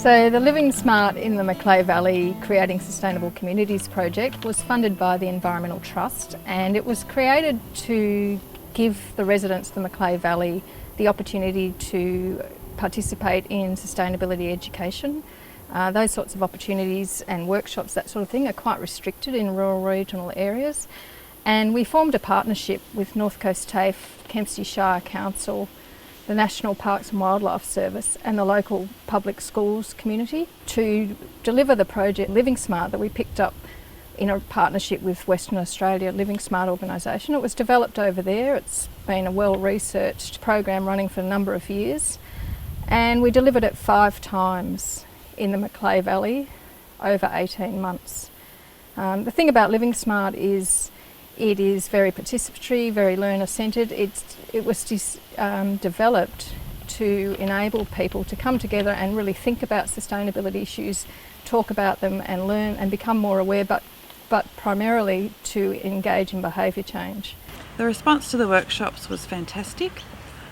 So the Living Smart in the Macleay Valley Creating Sustainable Communities project was funded by the Environmental Trust, and it was created to give the residents of the Macleay Valley the opportunity to participate in sustainability education. Those sorts of opportunities and workshops, that sort of thing, are quite restricted in rural regional areas. And we formed a partnership with North Coast TAFE, Kempsey Shire Council, the National Parks and Wildlife Service and the local public schools community to deliver the project Living Smart that we picked up in a partnership with Western Australia Living Smart organisation. It was developed over there. It's been a well-researched program running for a number of years, and we delivered it 5 times in the Macleay Valley over 18 months. The thing about Living Smart is it is very participatory, very learner-centred. It was developed to enable people to come together and really think about sustainability issues, talk about them and learn and become more aware, but primarily to engage in behaviour change. The response to the workshops was fantastic.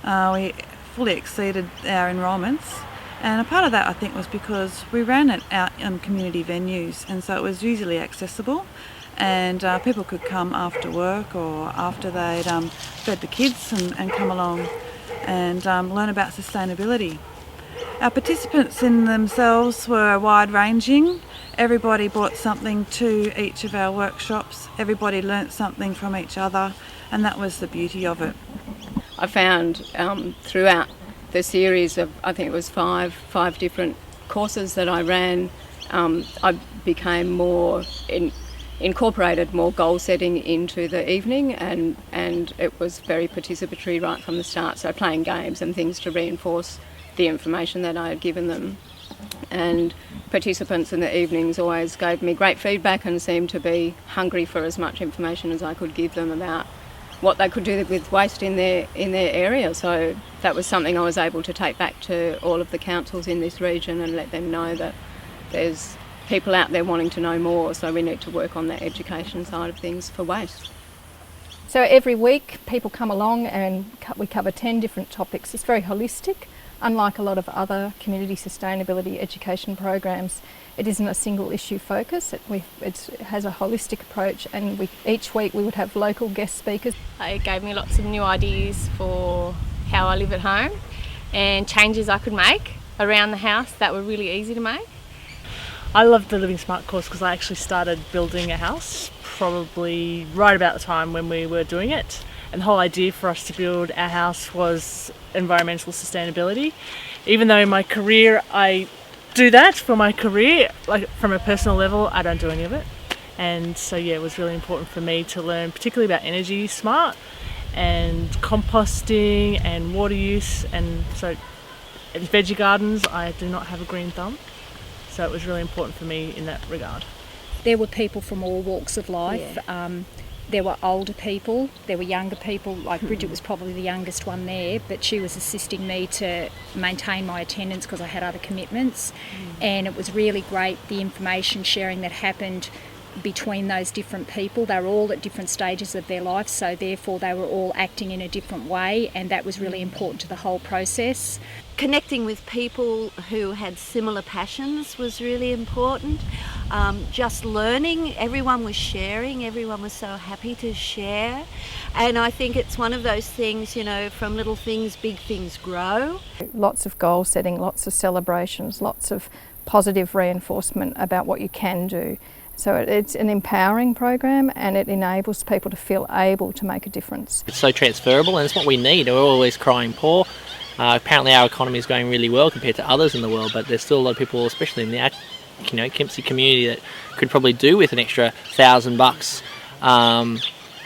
We fully exceeded our enrolments, and a part of that I think was because we ran it out in community venues, and so it was easily accessible. And people could come after work or after they'd fed the kids and come along and learn about sustainability. Our participants in themselves were wide-ranging. Everybody brought something to each of our workshops. Everybody learnt something from each other, and that was the beauty of it. I found throughout the series of, I think it was five different courses that I ran, I became more incorporated more goal setting into the evening, and it was very participatory right from the start, so playing games and things to reinforce the information that I had given them. And participants in the evenings always gave me great feedback and seemed to be hungry for as much information as I could give them about what they could do with waste in their area. So that was something I was able to take back to all of the councils in this region and let them know that there's people out there wanting to know more, so we need to work on the education side of things for waste. So every week people come along and we cover 10 different topics. It's very holistic. Unlike a lot of other community sustainability education programs, it isn't a single issue focus. It has a holistic approach, and each week we would have local guest speakers. It gave me lots of new ideas for how I live at home and changes I could make around the house that were really easy to make. I loved the Living Smart course because I actually started building a house probably right about the time when we were doing it. And the whole idea for us to build our house was environmental sustainability. Even though in my career I do that for my career, like from a personal level, I don't do any of it. And so yeah, it was really important for me to learn particularly about energy smart and composting and water use. And so in veggie gardens, I do not have a green thumb. So it was really important for me in that regard. There were people from all walks of life. Yeah. There were older people, there were younger people, like Bridget was probably the youngest one there, but she was assisting me to maintain my attendance because I had other commitments. And it was really great, the information sharing that happened between those different people. They were all at different stages of their life, so therefore they were all acting in a different way, and that was really important to the whole process. Connecting with people who had similar passions was really important. Just learning, everyone was sharing, everyone was so happy to share. And I think it's one of those things, you know, from little things, big things grow. Lots of goal setting, lots of celebrations, lots of positive reinforcement about what you can do. So it's an empowering program, and it enables people to feel able to make a difference. It's so transferable, and it's what we need. We're always crying poor. Apparently our economy is going really well compared to others in the world, but there's still a lot of people, especially in the Kempsey community, that could probably do with an extra $1,000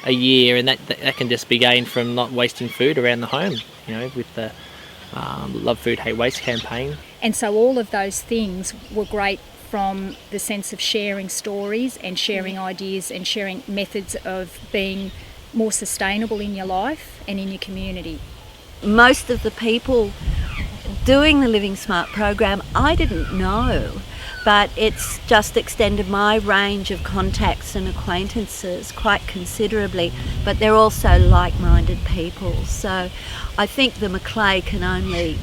a year, and that can just be gained from not wasting food around the home, with the Love Food Hate Waste campaign. And so all of those things were great from the sense of sharing stories and sharing ideas and sharing methods of being more sustainable in your life and in your community. Most of the people doing the Living Smart program I didn't know, but it's just extended my range of contacts and acquaintances quite considerably, but they're also like-minded people. So I think the Macleay can only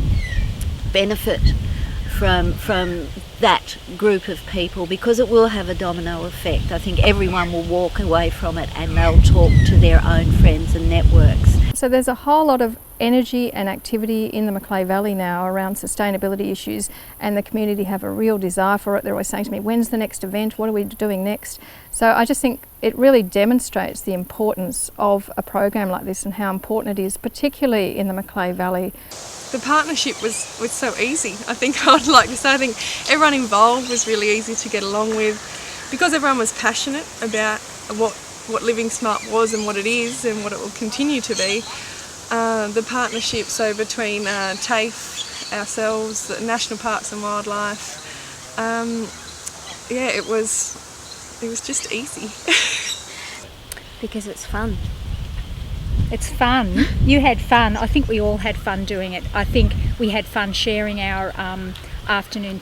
benefit from that group of people, because it will have a domino effect. I think everyone will walk away from it and they'll talk to their own friends and networks. So there's a whole lot of energy and activity in the Macleay Valley now around sustainability issues, and the community have a real desire for it. They're always saying to me, when's the next event? What are we doing next? So I just think it really demonstrates the importance of a program like this and how important it is, particularly in the Macleay Valley. The partnership was so easy. I think I'd like to say, I think everyone involved was really easy to get along with, because everyone was passionate about what Living Smart was and what it is and what it will continue to be. The partnership, so between TAFE, ourselves, the National Parks and Wildlife, it was just easy. Because it's fun. It's fun. You had fun. I think we all had fun doing it. I think we had fun sharing our afternoon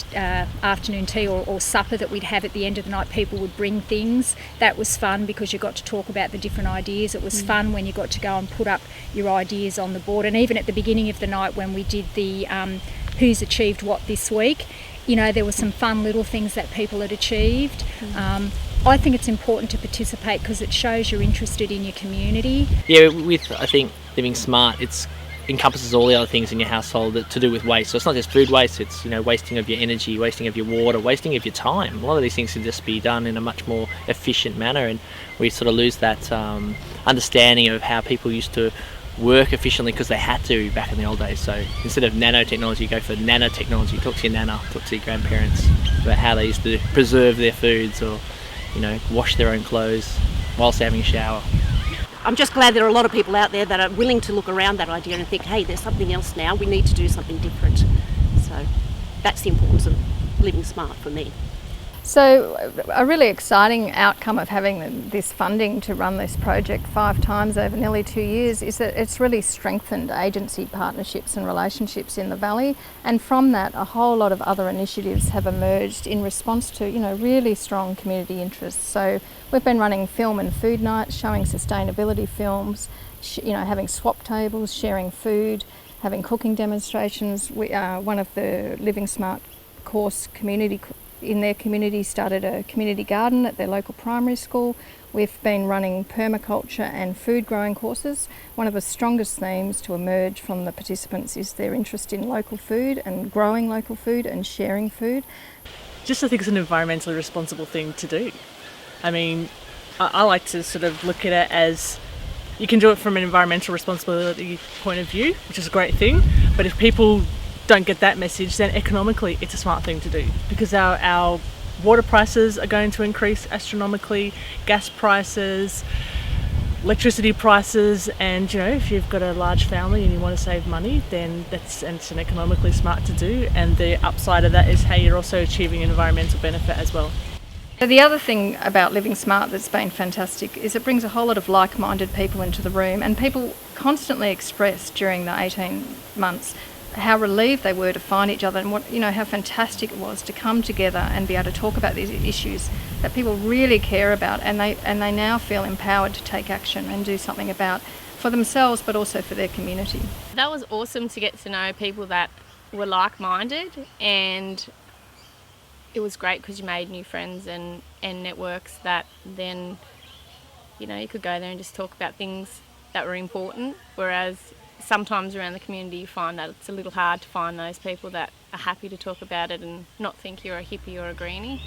tea or supper that we'd have at the end of the night. People would bring things. That was fun because you got to talk about the different ideas. It was fun when you got to go and put up your ideas on the board. And even at the beginning of the night when we did the who's achieved what this week, you know, there were some fun little things that people had achieved. I think it's important to participate because it shows you're interested in your community. Yeah, with, I think, Living Smart, it encompasses all the other things in your household that to do with waste. So it's not just food waste, it's, you know, wasting of your energy, wasting of your water, wasting of your time. A lot of these things can just be done in a much more efficient manner, and we sort of lose that understanding of how people used to work efficiently because they had to back in the old days. So instead of nanotechnology, you go for nanotechnology. Talk to your nana, talk to your grandparents about how they used to preserve their foods, or, you know, wash their own clothes whilst having a shower. I'm just glad there are a lot of people out there that are willing to look around that idea and think, hey, there's something else now, we need to do something different. So that's the importance of Living Smart for me. So a really exciting outcome of having this funding to run this project 5 times over nearly 2 years is that it's really strengthened agency partnerships and relationships in the valley, and from that a whole lot of other initiatives have emerged in response to, you know, really strong community interests. So we've been running film and food nights, showing sustainability films, you know, having swap tables, sharing food, having cooking demonstrations. One of the Living Smart course in their community started a community garden at their local primary school. We've been running permaculture and food growing courses. One of the strongest themes to emerge from the participants is their interest in local food and growing local food and sharing food. Just I think it's an environmentally responsible thing to do. I mean, I like to sort of look at it as you can do it from an environmental responsibility point of view, which is a great thing, but if people don't get that message, then economically it's a smart thing to do, because our water prices are going to increase astronomically, gas prices, electricity prices, and, you know, if you've got a large family and you want to save money, then it's an economically smart to do, and the upside of that is how you're also achieving environmental benefit as well. The other thing about Living Smart that's been fantastic is it brings a whole lot of like-minded people into the room, and people constantly expressed during the 18 months how relieved they were to find each other, and what, you know, how fantastic it was to come together and be able to talk about these issues that people really care about, and they now feel empowered to take action and do something about for themselves but also for their community. That was awesome to get to know people that were like-minded, and it was great because you made new friends and networks that then, you know, you could go there and just talk about things that were important, whereas sometimes around the community you find that it's a little hard to find those people that are happy to talk about it and not think you're a hippie or a greenie.